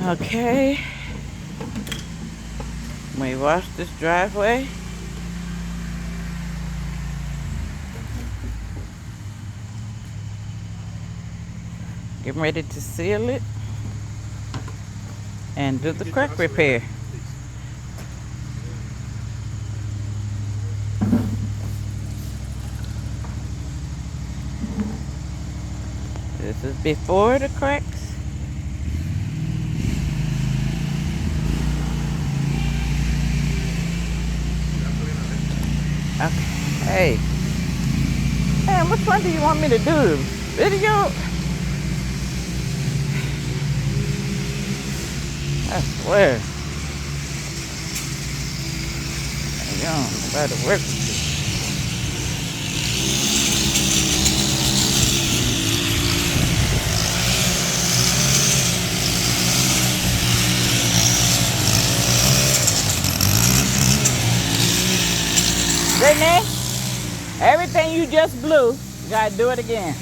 Okay. We wash this driveway. Getting ready to seal it and do the crack repair. This is before the cracks. Okay. Man, which one do you want me to do? Video? I swear. You don't know to work with you. Brittany, everything you just blew, you gotta do it again.